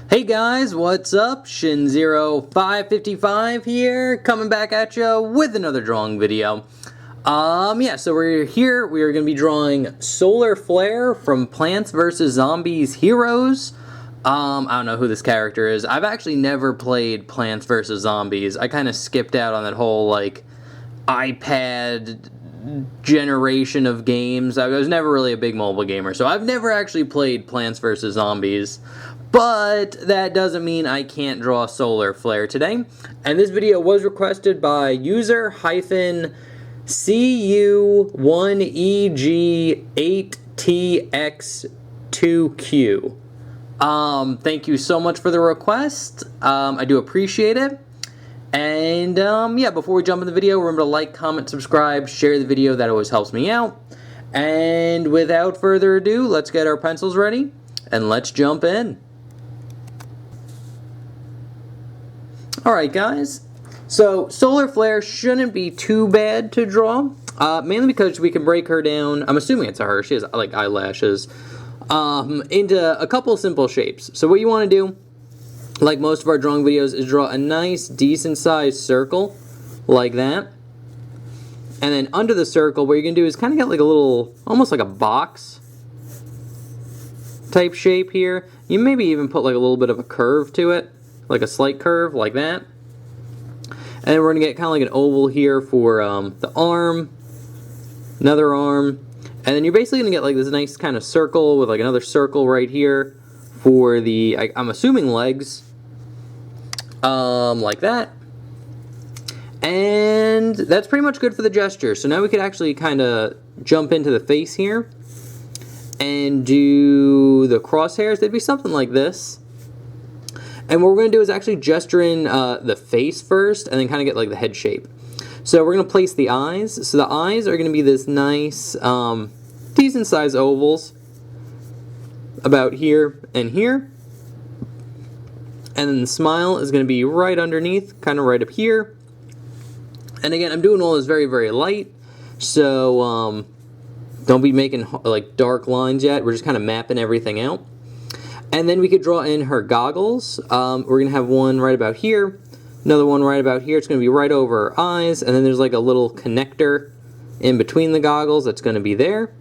Hey guys, what's up? Shin0555 here, coming back at you with another drawing video. So we're here, we are going to be drawing Solar Flare from Plants vs. Zombies Heroes. I don't know who this character is. I've actually never played Plants vs. Zombies. I kind of skipped out on that whole, iPad generation of games. I was never really a big mobile gamer, so I've never actually played Plants vs. Zombies. But that doesn't mean I can't draw Solar Flare today. And this video was requested by user-cu1eg8tx2q. Thank you so much for the request. I do appreciate it. And before we jump in the video, remember to like, comment, subscribe, share the video. That always helps me out. And without further ado, let's get our pencils ready and let's jump in. Alright guys, so Solar Flare shouldn't be too bad to draw, mainly because we can break her down, I'm assuming it's a her, she has like eyelashes, into a couple simple shapes. So what you want to do, like most of our drawing videos, is draw a nice decent sized circle, like that. And then under the circle, what you're going to do is kind of get like a little, almost like a box type shape here. You maybe even put like a little bit of a curve to it, like a slight curve, like that. And then we're going to get kind of like an oval here for the arm, another arm, and then you're basically going to get like this nice kind of circle with like another circle right here for the, I'm assuming legs, like that. And that's pretty much good for the gesture. So now we could actually kind of jump into the face here and do the crosshairs. They'd be something like this. And what we're going to do is actually gesture in the face first and then kind of get like the head shape. So we're going to place the eyes. So the eyes are going to be this nice, decent sized ovals about here and here. And then the smile is going to be right underneath, kind of right up here. And again, I'm doing all this very, very light. So don't be making like dark lines yet. We're just kind of mapping everything out. And then we could draw in her goggles. We're going to have one right about here, another one right about here. It's going to be right over her eyes, and then there's like a little connector in between the goggles that's going to be there.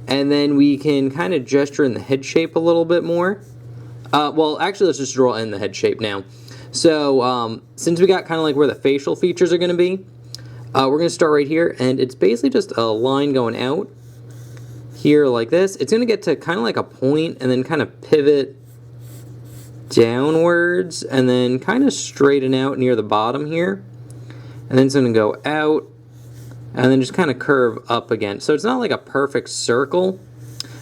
And then we can kind of gesture in the head shape a little bit more. Well, actually, let's just draw in the head shape now. So since we got kind of like where the facial features are going to be, we're going to start right here, and it's basically just a line going out here like this. It's going to get to kind of like a point and then kind of pivot downwards and then kind of straighten out near the bottom here. And then it's going to go out and then just kind of curve up again. So it's not like a perfect circle.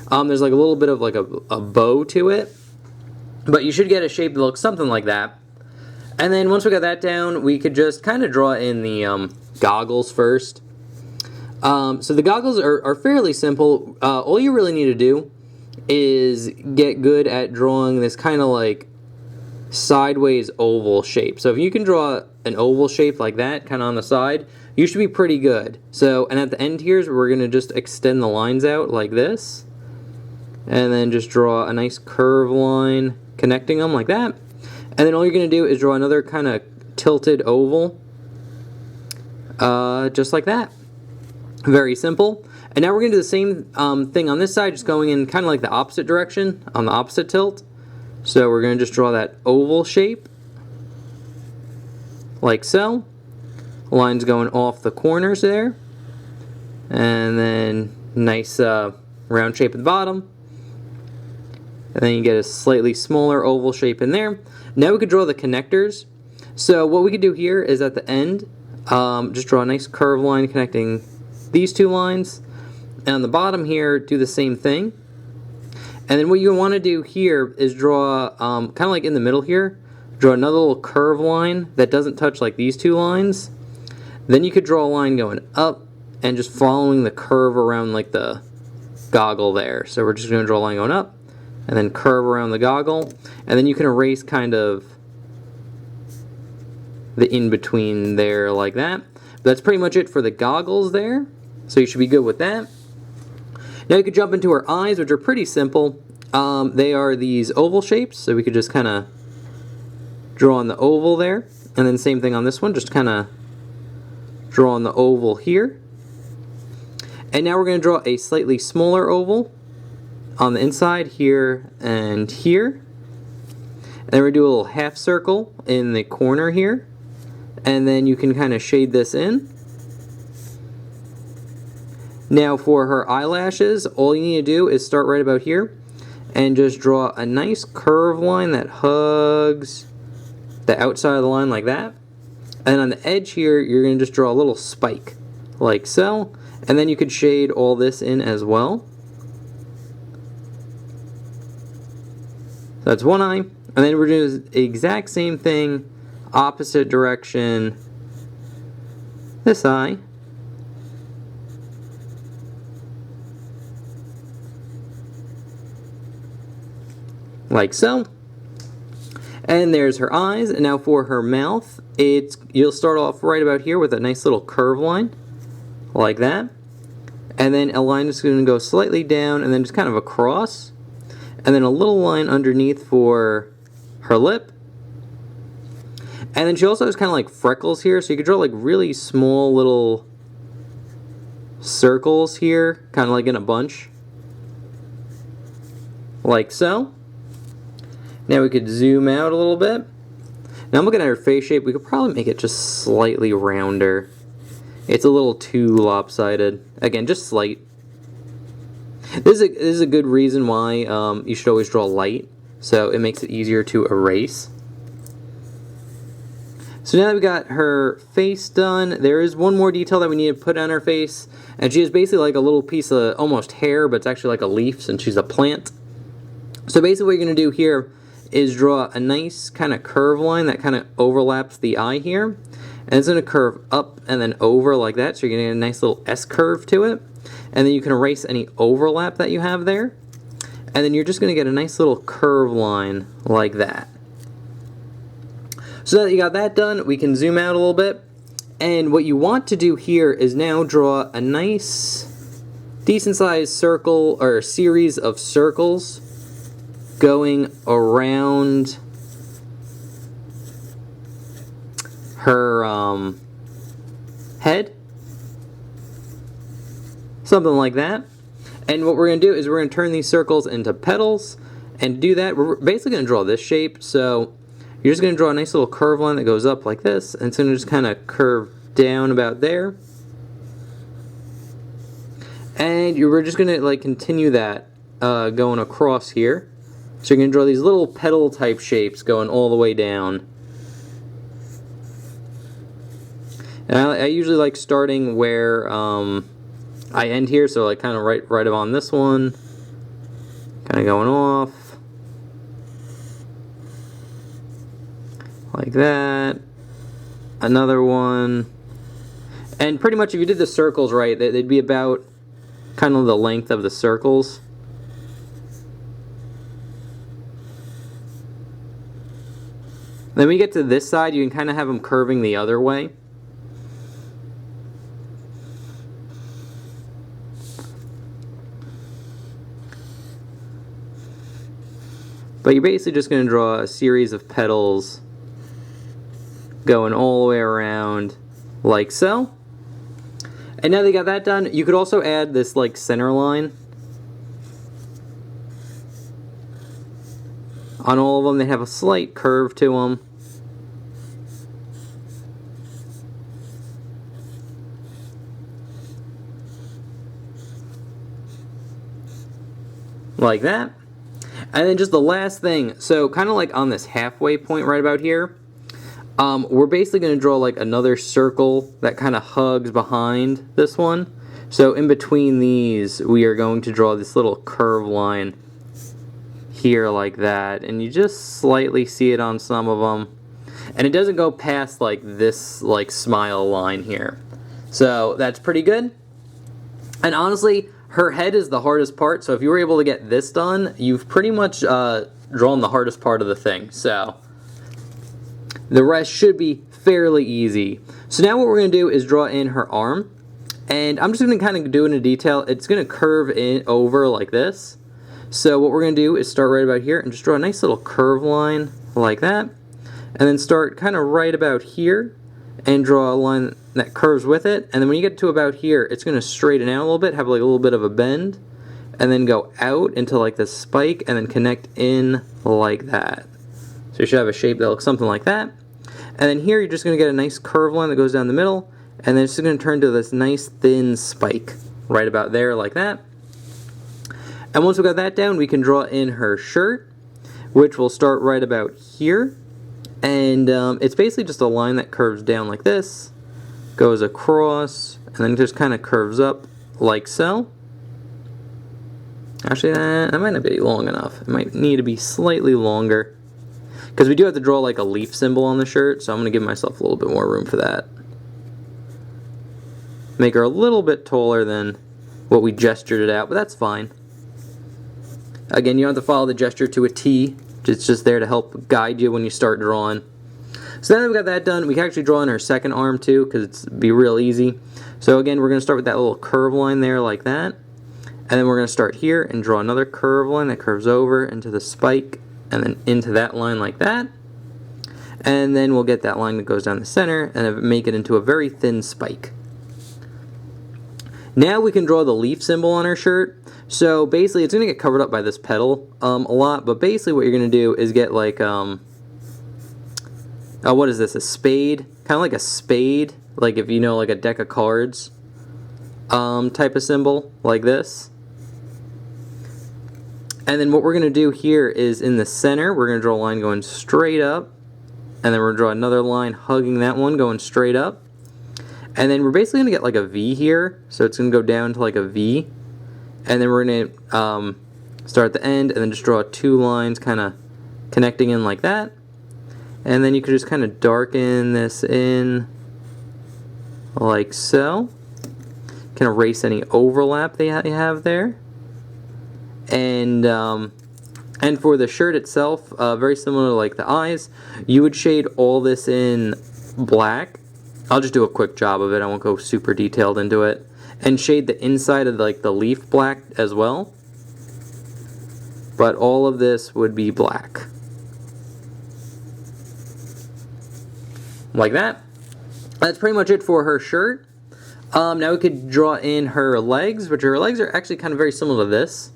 There's like a little bit of like a bow to it. But you should get a shape that looks something like that. And then once we got that down, we could just kind of draw in the goggles first. So the goggles are fairly simple. All you really need to do is get good at drawing this kind of like sideways oval shape. So if you can draw an oval shape like that, kind of on the side, you should be pretty good. So, and at the end here, we're going to just extend the lines out like this. And then just draw a nice curve line connecting them like that. And then all you're going to do is draw another kind of tilted oval, just like that. Very simple. And now we're going to do the same thing on this side, just going in kind of like the opposite direction, on the opposite tilt. So we're going to just draw that oval shape, like so. Lines going off the corners there. And then nice round shape at the bottom. And then you get a slightly smaller oval shape in there. Now we could draw the connectors. So what we could do here is at the end, just draw a nice curved line connecting these two lines, and on the bottom here do the same thing. And then what you want to do here is draw kind of like in the middle here, draw another little curve line that doesn't touch like these two lines. Then you could draw a line going up and just following the curve around like the goggle there. So we're just going to draw a line going up and then curve around the goggle, and then you can erase kind of the in-between there like that. But that's pretty much it for the goggles there. So you should be good with that. Now you can jump into her eyes, which are pretty simple. They are these oval shapes, so we could just kind of draw on the oval there. And then same thing on this one, just kind of draw on the oval here. And now we're going to draw a slightly smaller oval on the inside here and here. And then we're going to do a little half circle in the corner here. And then you can kind of shade this in. Now for her eyelashes, all you need to do is start right about here and just draw a nice curved line that hugs the outside of the line like that. And on the edge here, you're going to just draw a little spike like so. And then you could shade all this in as well. So that's one eye. And then we're doing the exact same thing, opposite direction, this eye. Like so. And there's her eyes. And now for her mouth, you'll start off right about here with a nice little curve line, like that. And then a line is going to go slightly down and then just kind of across. And then a little line underneath for her lip. And then she also has kind of like freckles here, so you could draw like really small little circles here, kind of like in a bunch. Like so. Now we could zoom out a little bit. Now I'm looking at her face shape. We could probably make it just slightly rounder. It's a little too lopsided. Again, just slight. This is a good reason why you should always draw light, so it makes it easier to erase. So now that we got her face done, there is one more detail that we need to put on her face, and she has basically like a little piece of almost hair, but it's actually like a leaf since she's a plant. So basically what you're going to do here is draw a nice kind of curve line that kind of overlaps the eye here. And it's going to curve up and then over like that, so you're going to get a nice little S curve to it. And then you can erase any overlap that you have there. And then you're just going to get a nice little curve line like that. So that you got that done, we can zoom out a little bit. And what you want to do here is now draw a nice, decent sized circle, or series of circles going around her head. Something like that. And what we're going to do is we're going to turn these circles into petals. And to do that, we're basically going to draw this shape. So you're just going to draw a nice little curve line that goes up like this. And it's going to just kind of curve down about there. And we're just going to like continue that going across here. So you're going to draw these little petal type shapes going all the way down. And I usually like starting where I end here, so like kind of right on this one, kind of going off like that. Another one, and pretty much if you did the circles right, they'd be about kind of the length of the circles. Then when you get to this side, you can kind of have them curving the other way. But you're basically just going to draw a series of petals going all the way around like so. And now that you got that done, you could also add this like center line on all of them. They have a slight curve to them. Like that. And then just the last thing, so kind of like on this halfway point right about here, we're basically going to draw like another circle that kind of hugs behind this one. So in between these, we are going to draw this little curve line here like that. And you just slightly see it on some of them. And it doesn't go past like this like smile line here. So that's pretty good. And honestly, her head is the hardest part, so if you were able to get this done, you've pretty much drawn the hardest part of the thing. So the rest should be fairly easy. So now what we're going to do is draw in her arm. And I'm just going to kind of do it in detail. It's going to curve in over like this. So what we're going to do is start right about here and just draw a nice little curve line like that. And then start kind of right about here and draw a line that curves with it. And then when you get to about here, it's going to straighten out a little bit, have like a little bit of a bend, and then go out into like this spike and then connect in like that. So you should have a shape that looks something like that. And then here you're just going to get a nice curve line that goes down the middle, and then it's just going to turn to this nice thin spike right about there like that. And once we got that down, we can draw in her shirt, which will start right about here. And it's basically just a line that curves down like this, goes across, and then just kind of curves up like so. Actually, that might not be long enough. It might need to be slightly longer, because we do have to draw like a leaf symbol on the shirt, so I'm going to give myself a little bit more room for that. Make her a little bit taller than what we gestured it out, but that's fine. Again, you don't have to follow the gesture to a T. It's just there to help guide you when you start drawing. So now that we got that done, we can actually draw in her second arm too, because it's be real easy. So again, we're going to start with that little curve line there like that. And then we're going to start here and draw another curve line that curves over into the spike and then into that line like that. And then we'll get that line that goes down the center and make it into a very thin spike. Now we can draw the leaf symbol on her shirt. So basically it's going to get covered up by this petal a lot, but basically what you're going to do is get like, what is this, a spade? Kind of like a spade, like if you know like a deck of cards type of symbol, like this. And then what we're going to do here is in the center, we're going to draw a line going straight up, and then we're going to draw another line hugging that one going straight up. And then we're basically going to get like a V here, so it's going to go down to like a V. And then we're going to start at the end and then just draw two lines kind of connecting in like that. And then you could just kind of darken this in like so. Can erase any overlap that you have there. And for the shirt itself, very similar to like the eyes, you would shade all this in black. I'll just do a quick job of it. I won't go super detailed into it. And shade the inside of like the leaf black as well. But all of this would be black. Like that. That's pretty much it for her shirt. Now we could draw in her legs, which her legs are actually kind of very similar to this.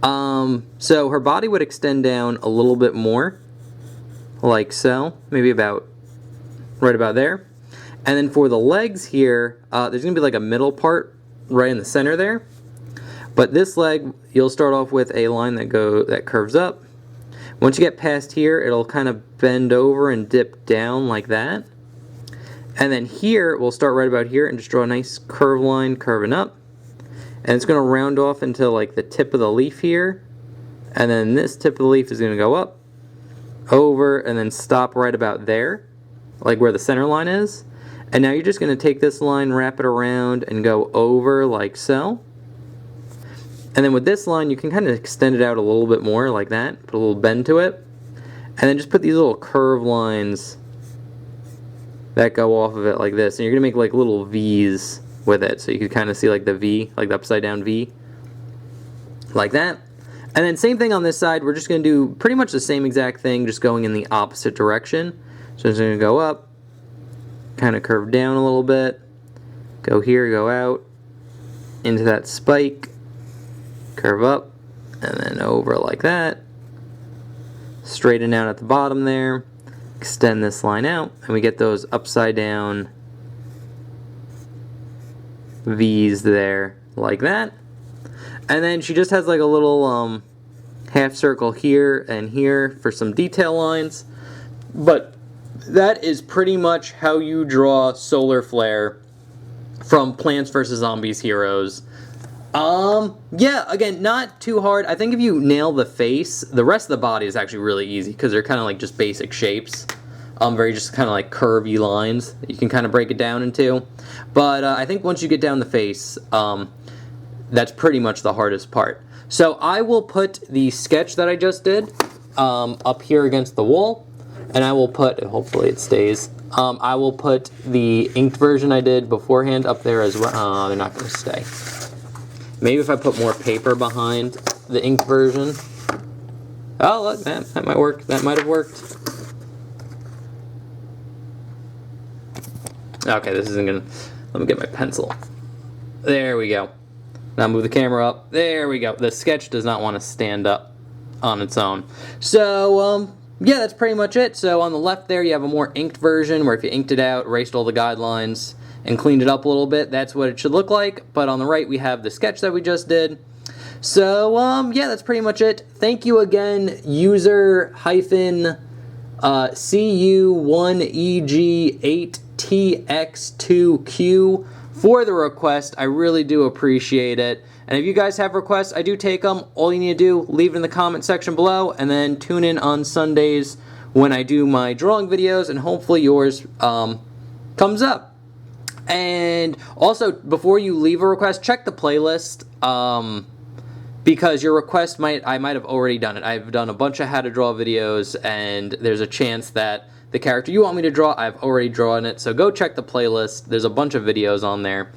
So her body would extend down a little bit more, like so, maybe about right about there. And then for the legs here, there's going to be like a middle part right in the center there. But this leg, you'll start off with a line that curves up. Once you get past here, it'll kind of bend over and dip down like that. And then here, we'll start right about here and just draw a nice curve line curving up. And it's going to round off into like the tip of the leaf here. And then this tip of the leaf is going to go up, over, and then stop right about there, like where the center line is. And now you're just going to take this line, wrap it around, and go over like so. And then with this line, you can kind of extend it out a little bit more like that, put a little bend to it. And then just put these little curve lines that go off of it like this. And you're going to make like little V's with it. So you can kind of see like the V, like the upside down V. Like that. And then same thing on this side. We're just going to do pretty much the same exact thing, just going in the opposite direction. So it's going to go up, kind of curve down a little bit, go here, go out, into that spike, curve up, and then over like that. Straighten out at the bottom there, extend this line out, and we get those upside down V's there, like that. And then she just has like a little half circle here and here for some detail lines. But that is pretty much how you draw Solar Flare from Plants vs. Zombies Heroes. Yeah, again, not too hard. I think if you nail the face, the rest of the body is actually really easy because they're kind of like just basic shapes. Very just kind of like curvy lines that you can kind of break it down into. But I think once you get down the face, that's pretty much the hardest part. So I will put the sketch that I just did up here against the wall. And I will put, hopefully it stays, I will put the inked version I did beforehand up there as well. They're not going to stay. Maybe if I put more paper behind, the inked version. Oh, look, that might work. That might have worked. Okay, this isn't gonna... Let me get my pencil. There we go. Now move the camera up. There we go. The sketch does not want to stand up on its own. So, yeah, that's pretty much it. So on the left there, you have a more inked version where if you inked it out, erased all the guidelines, and cleaned it up a little bit, that's what it should look like. But on the right, we have the sketch that we just did. So, yeah, that's pretty much it. Thank you again, user-cu1eg8tx2q for the request. I really do appreciate it. And if you guys have requests, I do take them. All you need to do, leave it in the comment section below, and then tune in on Sundays when I do my drawing videos, and hopefully yours comes up. And also, before you leave a request, check the playlist. Because your request I might have already done it. I've done a bunch of how to draw videos, and there's a chance that the character you want me to draw, I've already drawn it. So go check the playlist. There's a bunch of videos on there.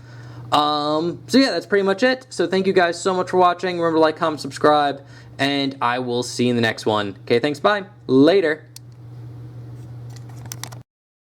So yeah, that's pretty much it. So thank you guys so much for watching. Remember to like, comment, subscribe, and I will see you in the next one. Okay, thanks, bye. Later.